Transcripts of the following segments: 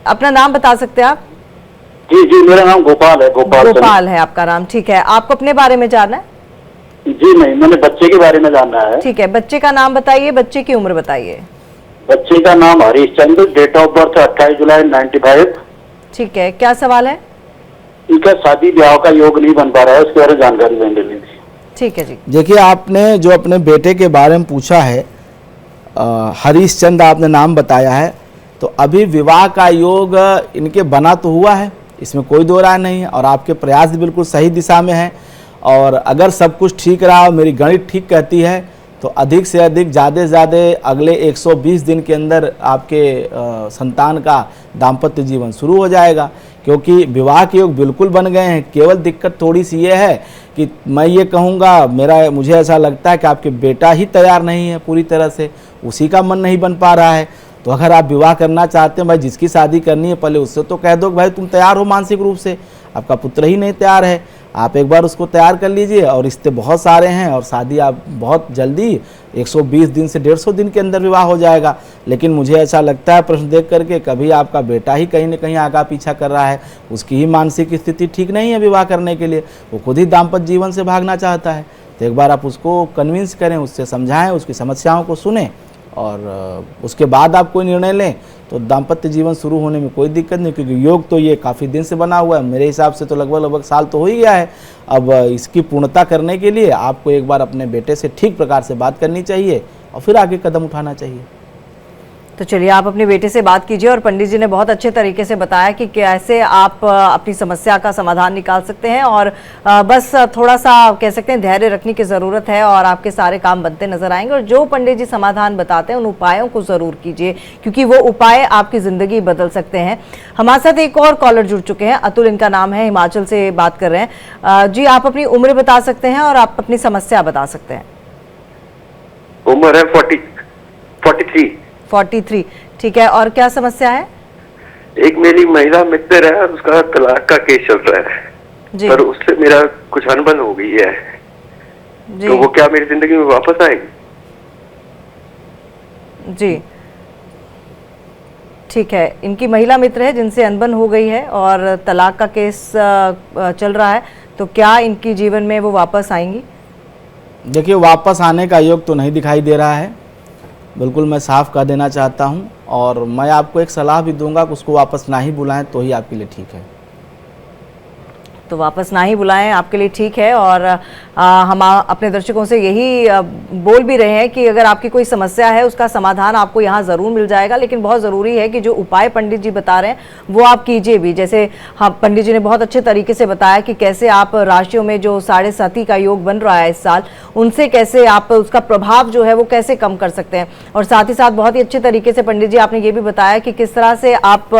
अपना नाम बता सकते हैं आप? जी जी, मेरा नाम गोपाल है। गोपाल है आपका नाम, ठीक है। आपको अपने बारे में जानना है? जी नहीं, मैंने बच्चे के बारे में जानना है। ठीक है, बच्चे का नाम बताइए, बच्चे की उम्र बताइए। बच्चे का नाम हरीशचंद्र, डेट ऑफ बर्थ 28 जुलाई 95। ठीक है, क्या सवाल है? इनका शादी ब्याह का योग नहीं बन पा रहा है, उसके बारे में जानकारी लेनी थी। ठीक है जी। देखिए, आपने जो अपने बेटे के बारे में पूछा है, हरीशचंद्र आपने नाम बताया है, तो अभी विवाह का योग इनके बना तो हुआ है, इसमें कोई दो राय नहीं है, और आपके प्रयास भी बिल्कुल सही दिशा में हैं। और अगर सब कुछ ठीक रहा और मेरी गणित ठीक कहती है तो अधिक से अधिक ज़्यादा से ज़्यादा अगले 120 दिन के अंदर आपके संतान का दाम्पत्य जीवन शुरू हो जाएगा, क्योंकि विवाह के योग बिल्कुल बन गए हैं। केवल दिक्कत थोड़ी सी ये है कि मैं ये कहूँगा, मुझे ऐसा लगता है कि आपके बेटा ही तैयार नहीं है पूरी तरह से, उसी का मन नहीं बन पा रहा है। तो अगर आप विवाह करना चाहते हैं, भाई जिसकी शादी करनी है पहले उससे तो कह दो भाई तुम तैयार हो मानसिक रूप से, आपका पुत्र ही नहीं तैयार है, आप एक बार उसको तैयार कर लीजिए। और रिश्ते बहुत सारे हैं और शादी आप बहुत जल्दी 120 दिन से 150 दिन के अंदर विवाह हो जाएगा। लेकिन मुझे ऐसा लगता है प्रश्न देख करके, कभी आपका बेटा ही कहीं न कहीं आगा पीछा कर रहा है, उसकी ही मानसिक स्थिति ठीक नहीं है विवाह करने के लिए, वो खुद ही दाम्पत्य जीवन से भागना चाहता है। तो एक बार आप उसको कन्विंस करें, उससे समझाएं, उसकी समस्याओं को सुनें और उसके बाद आप कोई निर्णय लें, तो दाम्पत्य जीवन शुरू होने में कोई दिक्कत नहीं। क्योंकि योग तो ये काफ़ी दिन से बना हुआ है, मेरे हिसाब से तो लगभग साल तो हो ही गया है। अब इसकी पूर्णता करने के लिए आपको एक बार अपने बेटे से ठीक प्रकार से बात करनी चाहिए और फिर आगे कदम उठाना चाहिए। तो चलिए, आप अपने बेटे से बात कीजिए और पंडित जी ने बहुत अच्छे तरीके से बताया कि कैसे आप अपनी समस्या का समाधान निकाल सकते हैं। और बस थोड़ा सा कह सकते हैं धैर्य रखने की ज़रूरत है और आपके सारे काम बनते नजर आएंगे। और जो पंडित जी समाधान बताते हैं उन उपायों को ज़रूर कीजिए, क्योंकि वो उपाय आपकी ज़िंदगी बदल सकते हैं। हमारे साथ एक और कॉलर जुड़ चुके हैं, अतुल इनका नाम है, हिमाचल से बात कर रहे हैं। जी, आप अपनी उम्र बता सकते हैं और आप अपनी समस्या बता सकते हैं। उम्र है 43। ठीक है, और क्या समस्या है? एक मेरी महिला मित्र है, उसका तलाक का केस चल रहा है जी। पर उससे मेरा कुछ अनबन हो गई है जी। तो वो क्या मेरी जिंदगी में वापस आएगी? जी ठीक है, इनकी महिला मित्र है जिनसे अनबन हो गई है और तलाक का केस चल रहा है, तो क्या इनकी जीवन में वो वापस आएंगी? देखिए, वापस आने का योग तो नहीं दिखाई दे रहा है, बिल्कुल मैं साफ कह देना चाहता हूं। और मैं आपको एक सलाह भी दूंगा कि उसको वापस ना ही बुलाएं तो ही आपके लिए ठीक है। तो वापस ना ही बुलाएं आपके लिए ठीक है। और हम अपने दर्शकों से यही बोल भी रहे हैं कि अगर आपकी कोई समस्या है उसका समाधान आपको यहाँ ज़रूर मिल जाएगा, लेकिन बहुत ज़रूरी है कि जो उपाय पंडित जी बता रहे हैं वो आप कीजिए भी। जैसे पंडित जी ने बहुत अच्छे तरीके से बताया कि कैसे आप राशियों में जो 7.5 का योग बन रहा है इस साल, उनसे कैसे आप उसका प्रभाव जो है वो कैसे कम कर सकते हैं। और साथ ही साथ बहुत ही अच्छे तरीके से पंडित जी आपने ये भी बताया कि किस तरह से आप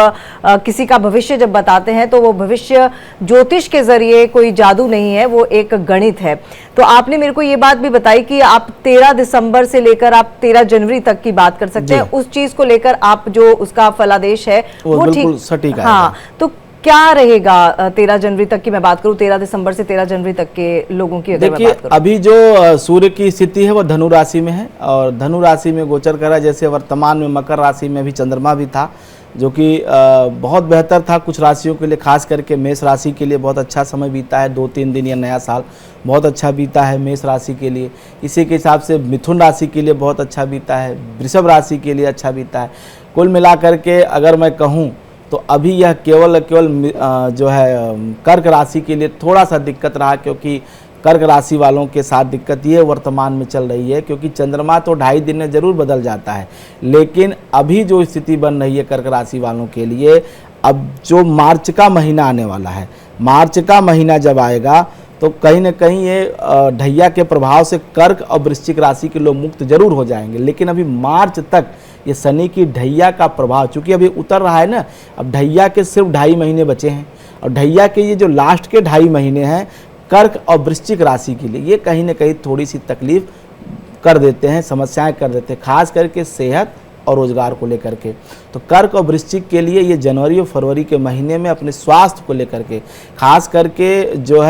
किसी का भविष्य जब बताते हैं तो वो भविष्य ज्योतिष के जरिए कोई जादू नहीं है, वो एक गणित है। तो आपने मेरे को ये बात भी बताई कि आप 13 दिसंबर से लेकर आप 13 जनवरी तक की बात कर सकते हैं, उस चीज को लेकर आप जो उसका फलादेश है वो ठीक सटीक है। हाँ, तो क्या रहेगा 13 जनवरी तक की मैं बात करूं, 13 दिसंबर से 13 जनवरी तक के लोगों की अगर मैं बात करूं? अभी जो सूर्य की स्थिति है वो धनु राशि में है और धनु राशि में गोचर कर रहा है। जैसे वर्तमान में मकर राशि में भी चंद्रमा भी था, जो कि बहुत बेहतर था कुछ राशियों के लिए, खास करके मेष राशि के लिए बहुत अच्छा समय बीता है। 2-3 दिन या नया साल बहुत अच्छा बीता है मेष राशि के लिए। इसी के हिसाब से मिथुन राशि के लिए बहुत अच्छा बीता है, वृषभ राशि के लिए अच्छा बीता है। कुल मिलाकर के अगर मैं कहूँ तो अभी यह केवल जो है कर्क राशि के लिए थोड़ा सा दिक्कत रहा, क्योंकि कर्क राशि वालों के साथ दिक्कत ये वर्तमान में चल रही है, क्योंकि चंद्रमा तो 2.5 दिन में ज़रूर बदल जाता है, लेकिन अभी जो स्थिति बन रही है कर्क राशि वालों के लिए, अब जो मार्च का महीना आने वाला है, मार्च का महीना जब आएगा तो कहीं ना कहीं ये ढैया के प्रभाव से कर्क और वृश्चिक राशि के लोग मुक्त जरूर हो जाएंगे। लेकिन अभी मार्च तक ये शनि की ढैया का प्रभाव, चूँकि अभी उतर रहा है ना, अब ढैया के सिर्फ 2.5 महीने बचे हैं और ढैया के ये जो लास्ट के 2.5 महीने हैं कर्क और वृश्चिक राशि के लिए, ये कहीं ना कहीं थोड़ी सी तकलीफ कर देते हैं, समस्याएं कर देते हैं, खास करके सेहत और रोजगार को लेकर के। तो कर्क और वृश्चिक के लिए ये जनवरी और फरवरी के महीने में अपने स्वास्थ्य को लेकर के, खास करके जो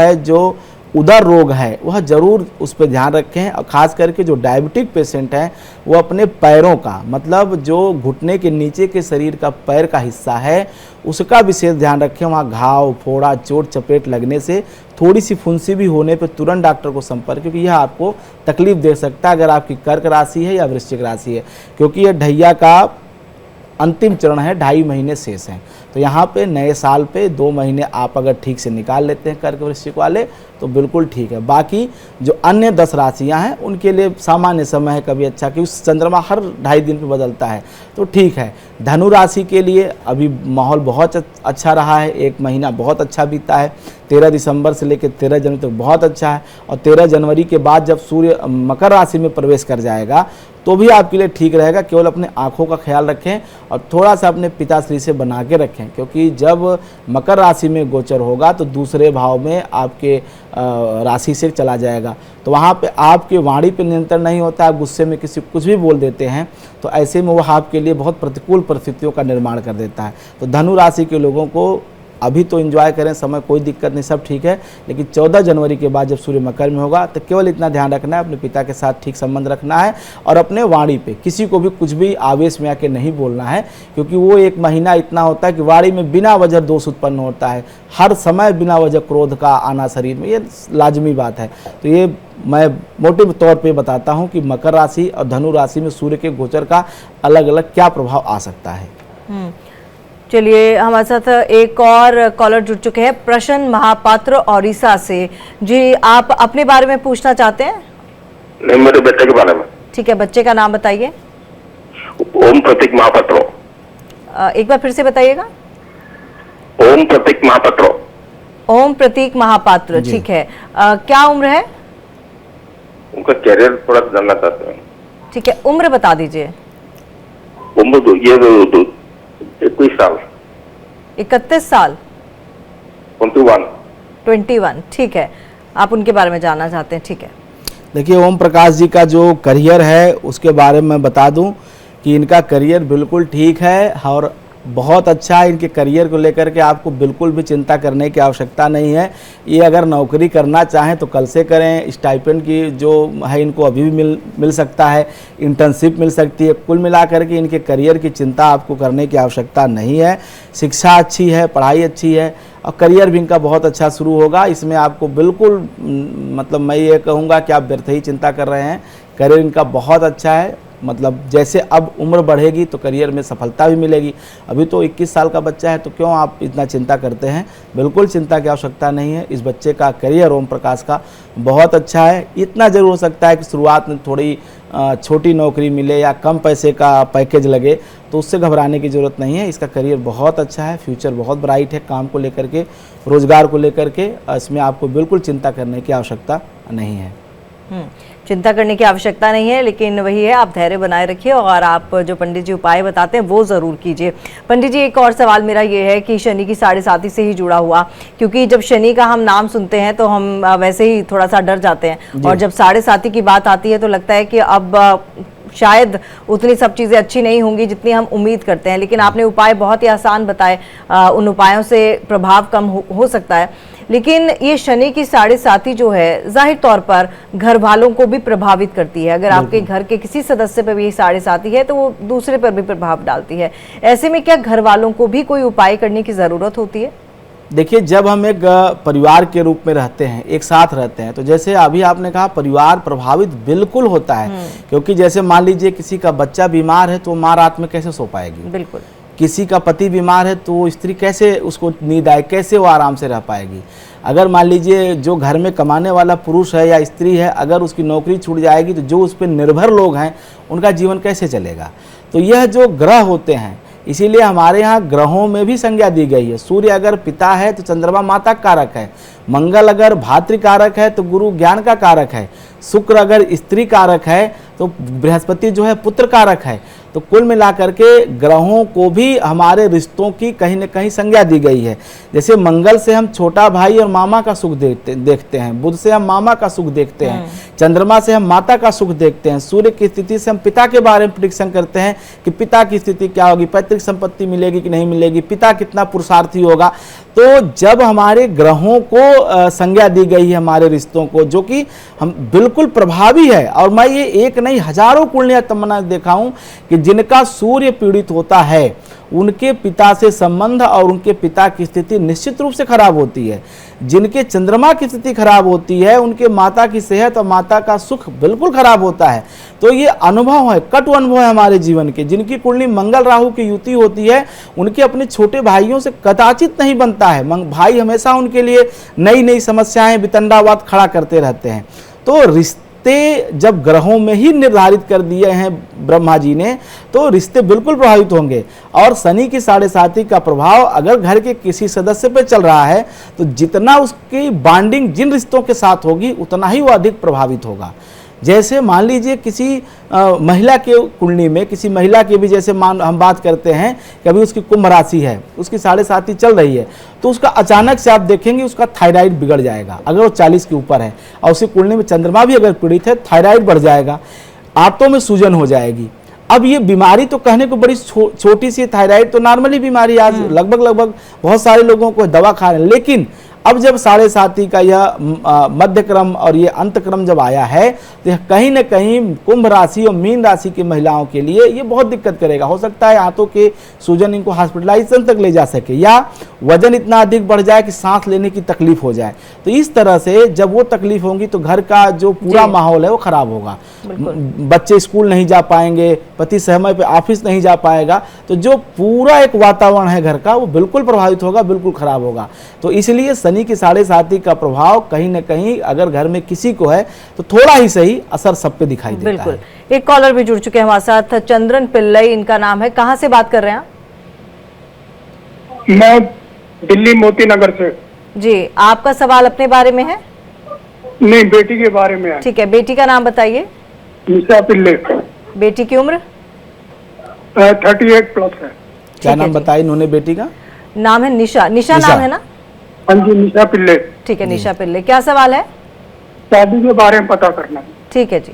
उदर रोग है वह जरूर उस पर ध्यान रखें। और ख़ास करके जो डायबिटिक पेशेंट हैं वो अपने पैरों का, मतलब जो घुटने के नीचे के शरीर का पैर का हिस्सा है उसका विशेष ध्यान रखें। वहाँ घाव, फोड़ा, चोट चपेट लगने से, थोड़ी सी फुंसी भी होने पर तुरंत डॉक्टर को संपर्क, क्योंकि यह आपको तकलीफ दे सकता है अगर आपकी कर्क राशि है या वृश्चिक राशि है, क्योंकि यह ढैया का अंतिम चरण है, 2.5 महीने शेष हैं। तो यहाँ पे नए साल पे 2 महीने आप अगर ठीक से निकाल लेते हैं कर्क वृश्चिक वाले तो बिल्कुल ठीक है। बाकी जो अन्य 10 राशियाँ हैं उनके लिए सामान्य समय है, कभी अच्छा, कि उस चंद्रमा हर 2.5 दिन पे बदलता है तो ठीक है। धनु राशि के लिए अभी माहौल बहुत अच्छा रहा है, 1 महीना बहुत अच्छा बीता है, 13 दिसंबर से लेकर 13 जनवरी तक बहुत अच्छा है। और 13 जनवरी के बाद जब सूर्य मकर राशि में प्रवेश कर जाएगा तो भी आपके लिए ठीक रहेगा। केवल अपने आँखों का ख्याल रखें और थोड़ा सा अपने पिताश्री से बना के रखें, क्योंकि जब मकर राशि में गोचर होगा तो दूसरे भाव में आपके राशि से चला जाएगा, तो वहाँ पे आपके वाणी पे नियंत्रण नहीं होता, आप गुस्से में किसी कुछ भी बोल देते हैं, तो ऐसे में वह आपके लिए बहुत प्रतिकूल परिस्थितियों का निर्माण कर देता है। तो धनु राशि के लोगों को अभी तो एंजॉय करें, समय कोई दिक्कत नहीं, सब ठीक है, लेकिन 14 जनवरी के बाद जब सूर्य मकर में होगा तो केवल इतना ध्यान रखना है, अपने पिता के साथ ठीक संबंध रखना है और अपने वाणी पे किसी को भी कुछ भी आवेश में आके नहीं बोलना है, क्योंकि वो 1 महीना इतना होता है कि वाणी में बिना वजह दोष उत्पन्न होता है, हर समय बिना वजह क्रोध का आना शरीर में, ये लाजमी बात है। तो ये मैं मोटे तौर पे बताता हूँ कि मकर राशि और धनु राशि में सूर्य के गोचर का अलग अलग क्या प्रभाव आ सकता है। चलिए, हमारे साथ एक और कॉलर जुड़ चुके हैं, प्रश्न महापात्र ओडिशा से। जी, आप अपने बारे में पूछना चाहते हैं? नहीं, मेरे बेटे के बारे में। ठीक है, बच्चे का नाम बताइए। ओम प्रतीक महापात्र। एक बार फिर से बताइएगा। ओम प्रतीक महापात्र। ओम प्रतीक महापात्र, ठीक है। क्या उम्र है? उनका कैरियर थोड़ा जानना चाहते हैं। ठीक है, उम्र बता दीजिए। उम्र ये 21 साल। 31 साल। 21। ठीक है, आप उनके बारे में जानना चाहते हैं, ठीक है। देखिए, ओम प्रकाश जी का जो करियर है उसके बारे में बता दूं कि इनका करियर बिल्कुल ठीक है और बहुत अच्छा है। इनके करियर को लेकर के आपको बिल्कुल भी चिंता करने की आवश्यकता नहीं है। ये अगर नौकरी करना चाहें तो कल से करें, स्टाइपेंड की जो है इनको अभी भी मिल सकता है, इंटर्नशिप मिल सकती है। कुल मिलाकर के इनके करियर की चिंता आपको करने की आवश्यकता नहीं है। शिक्षा अच्छी है, पढ़ाई अच्छी है और करियर भी इनका बहुत अच्छा शुरू होगा। इसमें आपको बिल्कुल मतलब मैं ये कहूँगा कि आप व्यर्थ ही चिंता कर रहे हैं। करियर इनका बहुत अच्छा है, मतलब जैसे अब उम्र बढ़ेगी तो करियर में सफलता भी मिलेगी। अभी तो 21 साल का बच्चा है तो क्यों आप इतना चिंता करते हैं? बिल्कुल चिंता की आवश्यकता नहीं है। इस बच्चे का करियर ओम प्रकाश का बहुत अच्छा है। इतना जरूर हो सकता है कि शुरुआत में थोड़ी छोटी नौकरी मिले या कम पैसे का पैकेज लगे, तो उससे घबराने की ज़रूरत नहीं है। इसका करियर बहुत अच्छा है, फ्यूचर बहुत ब्राइट है। काम को लेकर के, रोजगार को लेकर के इसमें आपको बिल्कुल चिंता करने की आवश्यकता नहीं है। चिंता करने की आवश्यकता नहीं है, लेकिन वही है, आप धैर्य बनाए रखिए और आप जो पंडित जी उपाय बताते हैं वो ज़रूर कीजिए। पंडित जी, एक और सवाल मेरा ये है कि शनि की 7.5 से ही जुड़ा हुआ, क्योंकि जब शनि का हम नाम सुनते हैं तो हम वैसे ही थोड़ा सा डर जाते हैं, और जब 7.5 की बात आती है तो लगता है कि अब शायद उतनी सब चीज़ें अच्छी नहीं होंगी जितनी हम उम्मीद करते हैं। लेकिन आपने उपाय बहुत ही आसान बताए, उन उपायों से प्रभाव कम हो सकता है। लेकिन ये शनि की 7.5 जो है जाहिर तौर पर घर वालों को भी प्रभावित करती है। अगर आपके घर के किसी सदस्य पर भी ये 7.5 है तो वो दूसरे पर भी प्रभाव डालती है। ऐसे में क्या घर वालों को भी कोई उपाय करने की ज़रूरत होती है? देखिए, जब हम एक परिवार के रूप में रहते हैं, एक साथ रहते हैं, तो जैसे अभी आपने कहा परिवार प्रभावित बिल्कुल होता है। क्योंकि जैसे मान लीजिए किसी का बच्चा बीमार है तो माँ रात में कैसे सो पाएगी? बिल्कुल। किसी का पति बीमार है तो स्त्री कैसे उसको नींद आए, कैसे वो आराम से रह पाएगी? अगर मान लीजिए जो घर में कमाने वाला पुरुष है या स्त्री है, अगर उसकी नौकरी छूट जाएगी तो जो उस पर निर्भर लोग हैं उनका जीवन कैसे चलेगा? तो यह जो ग्रह होते हैं, इसीलिए हमारे यहाँ ग्रहों में भी संज्ञा दी गई है। सूर्य अगर पिता है तो चंद्रमा माता कारक है, मंगल अगर भातृ कारक है तो गुरु ज्ञान का कारक है, शुक्र अगर स्त्री कारक है तो बृहस्पति जो है पुत्र कारक है, तो कुल मिलाकर के ग्रहों को भी हमारे रिश्तों की कहीं न कहीं संज्ञा दी गई है। जैसे मंगल से हम छोटा भाई और मामा का सुख देखते हैं, बुध से हम मामा का सुख देखते हैं, चंद्रमा से हम माता का सुख देखते हैं, सूर्य की स्थिति से हम पिता के बारे में प्रेडिक्शन करते हैं कि पिता की स्थिति क्या होगी, पैतृक संपत्ति मिलेगी कि नहीं मिलेगी, पिता कितना पुरुषार्थी होगा। तो जब हमारे ग्रहों को संज्ञा दी गई है हमारे रिश्तों को, जो कि हम बिल्कुल प्रभावी है, और मैं ये एक नहीं हजारों कुंडलियां तमन्ना देखा हूं कि जिनका सूर्य पीड़ित होता है उनके पिता से संबंध और उनके पिता की स्थिति निश्चित रूप से खराब होती है। जिनके चंद्रमा की स्थिति खराब होती है उनके माता की सेहत और माता का सुख बिल्कुल खराब होता है। तो ये अनुभव है, कटु अनुभव है हमारे जीवन के। जिनकी कुंडली मंगल राहु की युति होती है उनके अपने छोटे भाइयों से कदाचित नहीं बनता है। भाई हमेशा उनके लिए नई नई समस्याएं वितंडावाद खड़ा करते रहते हैं। तो रिश्ते जब ग्रहों में ही निर्धारित कर दिए हैं ब्रह्मा जी ने, तो रिश्ते बिल्कुल प्रभावित होंगे। और शनि की 7.5 का प्रभाव अगर घर के किसी सदस्य पे चल रहा है तो जितना उसकी बॉन्डिंग जिन रिश्तों के साथ होगी उतना ही वो अधिक प्रभावित होगा। जैसे मान लीजिए किसी महिला के कुंडली में, किसी महिला की भी जैसे हम बात करते हैं कि अभी उसकी कुंभ राशि है, उसकी 7.5 चल रही है, तो उसका अचानक से आप देखेंगे उसका थायराइड बिगड़ जाएगा अगर वो 40 के ऊपर है, और उसी कुंडली में चंद्रमा भी अगर पीड़ित है थायराइड बढ़ जाएगा, आंतों में सूजन हो जाएगी। अब ये बीमारी तो कहने को बड़ी छोटी सी, थायराइड तो नॉर्मली बीमारी आज लगभग बहुत सारे लोगों को दवा खा रहे हैं, लेकिन अब जब 7.5 का यह मध्य क्रम और ये अंत क्रम जब आया है तो यह कहीं न कहीं कुंभ राशि और मीन राशि की महिलाओं के लिए ये बहुत दिक्कत करेगा। हो सकता है हाथों के सूजन इनको हॉस्पिटलाइजेशन तक ले जा सके, या वजन इतना अधिक बढ़ जाए कि सांस लेने की तकलीफ हो जाए। तो इस तरह से जब वो तकलीफ होगी तो घर का जो पूरा माहौल है वो खराब होगा। बच्चे स्कूल नहीं जा पाएंगे, पति समय पे ऑफिस नहीं जा पाएगा, तो जो पूरा एक वातावरण है घर का वो बिल्कुल प्रभावित होगा, बिल्कुल खराब होगा। तो इसलिए शनि की 7.5 का प्रभाव कहीं न कहीं अगर घर में किसी को है तो थोड़ा ही सही असर सब पे दिखाई देता है। बिल्कुल। एक कॉलर भी जुड़ चुके हैं हमारे साथ, चंद्रन पिल्लई इनका नाम है। कहां से बात कर रहे हैं आप? मैं दिल्ली मोती नगर से। जी, आपका सवाल अपने बारे में है? नहीं, बेटी के बारे में है। ठीक है, बेटी का नाम बताइए। निशा पिल्ले। बेटी की उम्र? 38+ है। क्या नाम बताया इन्होंने बेटी का? नाम है निशा। निशा नाम है ना? हाँ जी, निशा पिल्ले। ठीक है, निशा पिल्ले। क्या सवाल है? शादी के बारे में पता करना है। ठीक है जी।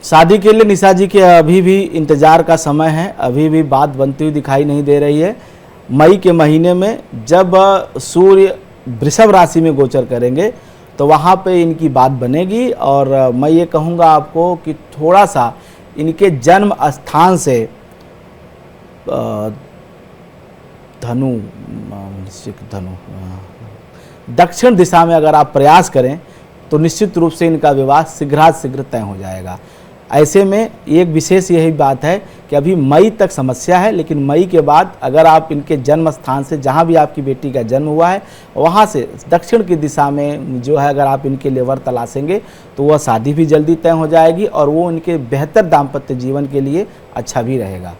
शादी के लिए निशा जी के अभी भी इंतजार का समय है, अभी भी बात बनती हुई दिखाई नहीं दे रही है। मई के महीने में जब सूर्य वृषभ राशि में गोचर करेंगे तो वहाँ पे इनकी बात बनेगी। और मैं ये कहूँगा आपको कि थोड़ा सा इनके जन्म स्थान से धनु दक्षिण दिशा में अगर आप प्रयास करें तो निश्चित रूप से इनका विवाह शीघ्र तय हो जाएगा। ऐसे में एक विशेष यही बात है कि अभी मई तक समस्या है, लेकिन मई के बाद अगर आप इनके जन्म स्थान से जहां भी आपकी बेटी का जन्म हुआ है वहां से दक्षिण की दिशा में जो है अगर आप इनके लिए वर तलाशेंगे तो वह शादी भी जल्दी तय हो जाएगी और वो इनके बेहतर दाम्पत्य जीवन के लिए अच्छा भी रहेगा।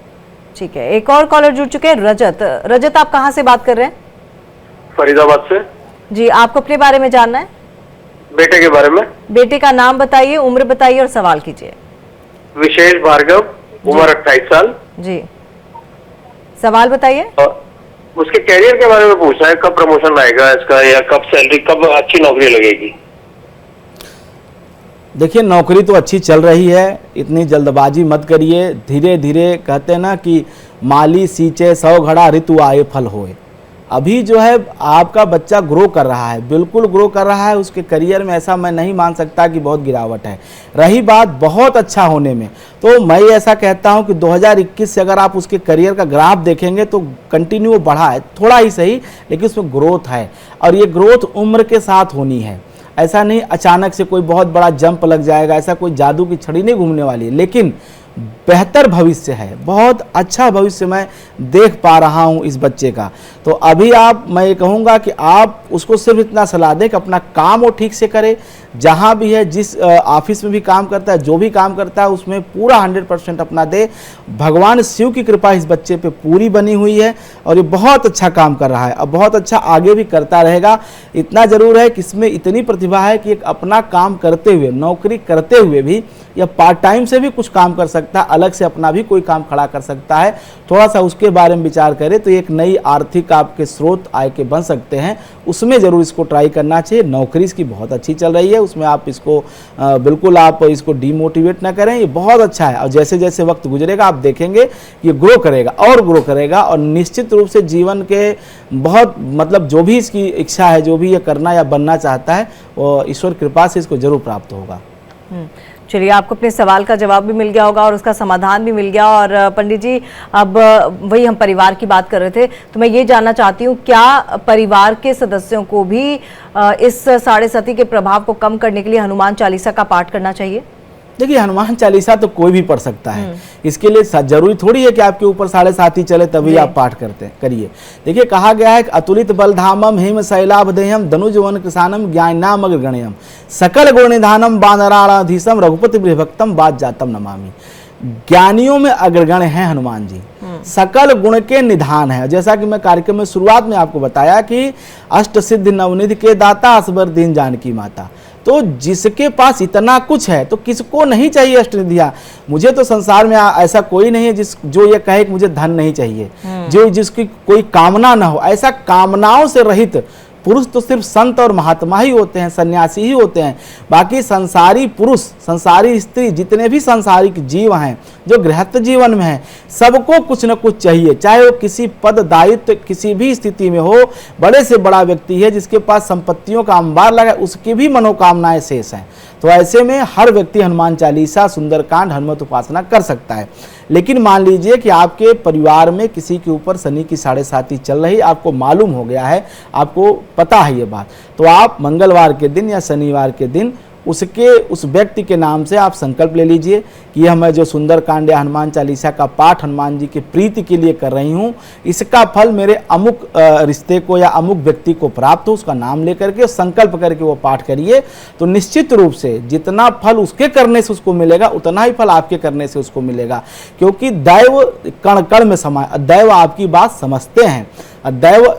ठीक है, एक और कॉलर जुड़ चुके हैं, रजत। रजत, आप कहाँ से बात कर रहे हैं? फरीदाबाद से। जी, आपको अपने बारे में जानना है? बेटे के बारे में। बेटे का नाम बताइए, उम्र बताइए और सवाल कीजिए। विशेष भार्गव, उम्र 28 साल। जी, सवाल बताइए। उसके कैरियर के बारे में पूछना है, कब प्रमोशन आएगा इसका, या कब सैलरी, कब अच्छी नौकरी लगेगी? देखिए, नौकरी तो अच्छी चल रही है, इतनी जल्दबाजी मत करिए, धीरे धीरे कहते हैं ना कि माली सींचे 100 घड़ा ऋतु आए फल होए। अभी जो है आपका बच्चा ग्रो कर रहा है, बिल्कुल ग्रो कर रहा है। उसके करियर में ऐसा मैं नहीं मान सकता कि बहुत गिरावट है। रही बात बहुत अच्छा होने में, तो मैं ऐसा कहता हूं कि 2021 से अगर आप उसके करियर का ग्राफ देखेंगे तो कंटिन्यू बढ़ा है, थोड़ा ही सही, लेकिन उसमें ग्रोथ है। और ये ग्रोथ उम्र के साथ होनी है, ऐसा नहीं अचानक से कोई बहुत बड़ा जंप लग जाएगा, ऐसा कोई जादू की छड़ी नहीं घूमने वाली है। लेकिन बेहतर भविष्य है, बहुत अच्छा भविष्य मैं देख पा रहा हूं इस बच्चे का। तो अभी मैं ये कहूँगा कि आप उसको सिर्फ इतना सलाह दें कि अपना काम वो ठीक से करे, जहाँ भी है, जिस ऑफिस में भी काम करता है, जो भी काम करता है, उसमें पूरा 100% अपना दे। भगवान शिव की कृपा इस बच्चे पे पूरी बनी हुई है और ये बहुत अच्छा काम कर रहा है और बहुत अच्छा आगे भी करता रहेगा। इतना ज़रूर है कि इसमें इतनी प्रतिभा है कि एक अपना काम करते हुए, नौकरी करते हुए भी या पार्ट टाइम से भी कुछ काम कर सकता है, अलग से अपना भी कोई काम खड़ा कर सकता है। थोड़ा सा उसके बारे में विचार करें तो एक नई आर्थिक आपके स्रोत आय के बन सकते हैं, उसमें ज़रूर इसको ट्राई करना चाहिए। नौकरी इसकी बहुत अच्छी चल रही है, उसमें आप इसको बिल्कुल आप इसको डीमोटिवेट ना करें, ये बहुत अच्छा है। और जैसे जैसे वक्त गुजरेगा आप देखेंगे ये ग्रो करेगा और ग्रो करेगा और निश्चित रूप से जीवन के बहुत मतलब जो भी इसकी इच्छा है, जो भी ये करना या बनना चाहता है, वो ईश्वर कृपा से इसको जरूर प्राप्त होगा। चलिए, आपको अपने सवाल का जवाब भी मिल गया होगा और उसका समाधान भी मिल गया। और पंडित जी, अब वही हम परिवार की बात कर रहे थे, तो मैं ये जानना चाहती हूँ, क्या परिवार के सदस्यों को भी इस साढ़े सती के प्रभाव को कम करने के लिए हनुमान चालीसा का पाठ करना चाहिए? देखिए, हनुमान चालीसा तो कोई भी पढ़ सकता है, इसके लिए जरूरी थोड़ी है कि आपके ऊपर साढ़े साथी चले तभी आप पाठ करिए। देखिए, कहा गया है कि अतुलित बलधामम हेम शैलाभदेयम धनुजवन कृषानम ज्ञानाम अग्रगण्यम सकल गुण निधानम बानराणाधीशम रघुपति गृहभक्तम बात जातम नमामि। ज्ञानियों में अग्रगण्य हैं हनुमान जी, सकल गुण के निधान है। जैसा कि मैं कार्यक्रम में शुरुआत में आपको बताया कि अष्ट सिद्धि नवनिधि के दाता असबर दीन जानकी माता। तो जिसके पास इतना कुछ है तो किसको नहीं चाहिए अष्टनिधियां। मुझे तो संसार में ऐसा कोई नहीं है जो ये कहे कि मुझे धन नहीं चाहिए, जो जिसकी कोई कामना ना हो। ऐसा कामनाओं से रहित पुरुष तो सिर्फ संत और महात्मा ही होते हैं, सन्यासी ही होते हैं। बाकी संसारी पुरुष, संसारी स्त्री, जितने भी सांसारिक जीव हैं जो गृहस्थ जीवन में हैं, सबको कुछ न कुछ चाहिए, चाहे वो किसी पद दायित्व किसी भी स्थिति में हो। बड़े से बड़ा व्यक्ति है जिसके पास संपत्तियों का अंबार लगा, उसकी भी मनोकामनाएं शेष हैं। तो ऐसे में हर व्यक्ति हनुमान चालीसा, सुंदरकांड, हनुमत उपासना कर सकता है। लेकिन मान लीजिए कि आपके परिवार में किसी के ऊपर शनि की साढ़े साती चल रही, आपको मालूम हो गया है, आपको पता है ये बात, तो आप मंगलवार के दिन या शनिवार के दिन उस व्यक्ति के नाम से आप संकल्प ले लीजिए कि यह मैं जो सुंदरकांड या हनुमान चालीसा का पाठ हनुमान जी की प्रीति के लिए कर रही हूँ, इसका फल मेरे अमुक रिश्ते को या अमुक व्यक्ति को प्राप्त हो। उसका नाम लेकर के संकल्प करके वो पाठ करिए, तो निश्चित रूप से जितना फल उसके करने से उसको मिलेगा उतना ही फल आपके करने से उसको मिलेगा। क्योंकि दैव कण कण में समा, दैव आपकी बात समझते हैं। दैव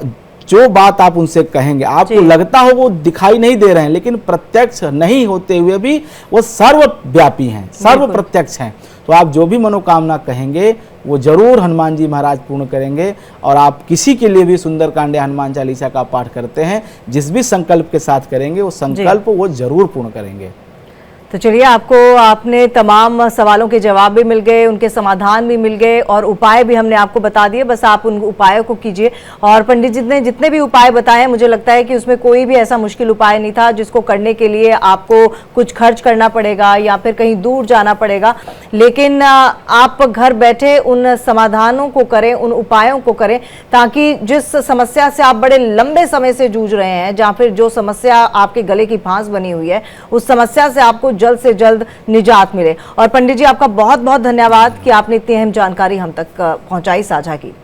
जो बात आप उनसे कहेंगे, आपको लगता हो वो दिखाई नहीं दे रहे हैं, लेकिन प्रत्यक्ष नहीं होते हुए भी वो सर्वव्यापी हैं, सर्व प्रत्यक्ष हैं। तो आप जो भी मनोकामना कहेंगे वो जरूर हनुमान जी महाराज पूर्ण करेंगे। और आप किसी के लिए भी सुंदरकांड या हनुमान चालीसा का पाठ करते हैं, जिस भी संकल्प के साथ करेंगे वो संकल्प वो जरूर पूर्ण करेंगे। तो चलिए, आपने तमाम सवालों के जवाब भी मिल गए, उनके समाधान भी मिल गए और उपाय भी हमने आपको बता दिए। बस आप उन उपायों को कीजिए। और पंडित जी ने जितने भी उपाय बताए, मुझे लगता है कि उसमें कोई भी ऐसा मुश्किल उपाय नहीं था जिसको करने के लिए आपको कुछ खर्च करना पड़ेगा या फिर कहीं दूर जाना पड़ेगा। लेकिन आप घर बैठे उन समाधानों को करें, उन उपायों को करें, ताकि जिस समस्या से आप बड़े लंबे समय से जूझ रहे हैं, जहाँ फिर जो समस्या आपके गले की फांस बनी हुई है, उस समस्या से आपको जल्द से जल्द निजात मिले। और पंडित जी, आपका बहुत बहुत धन्यवाद कि आपने इतनी अहम जानकारी हम तक पहुंचाई, साझा की।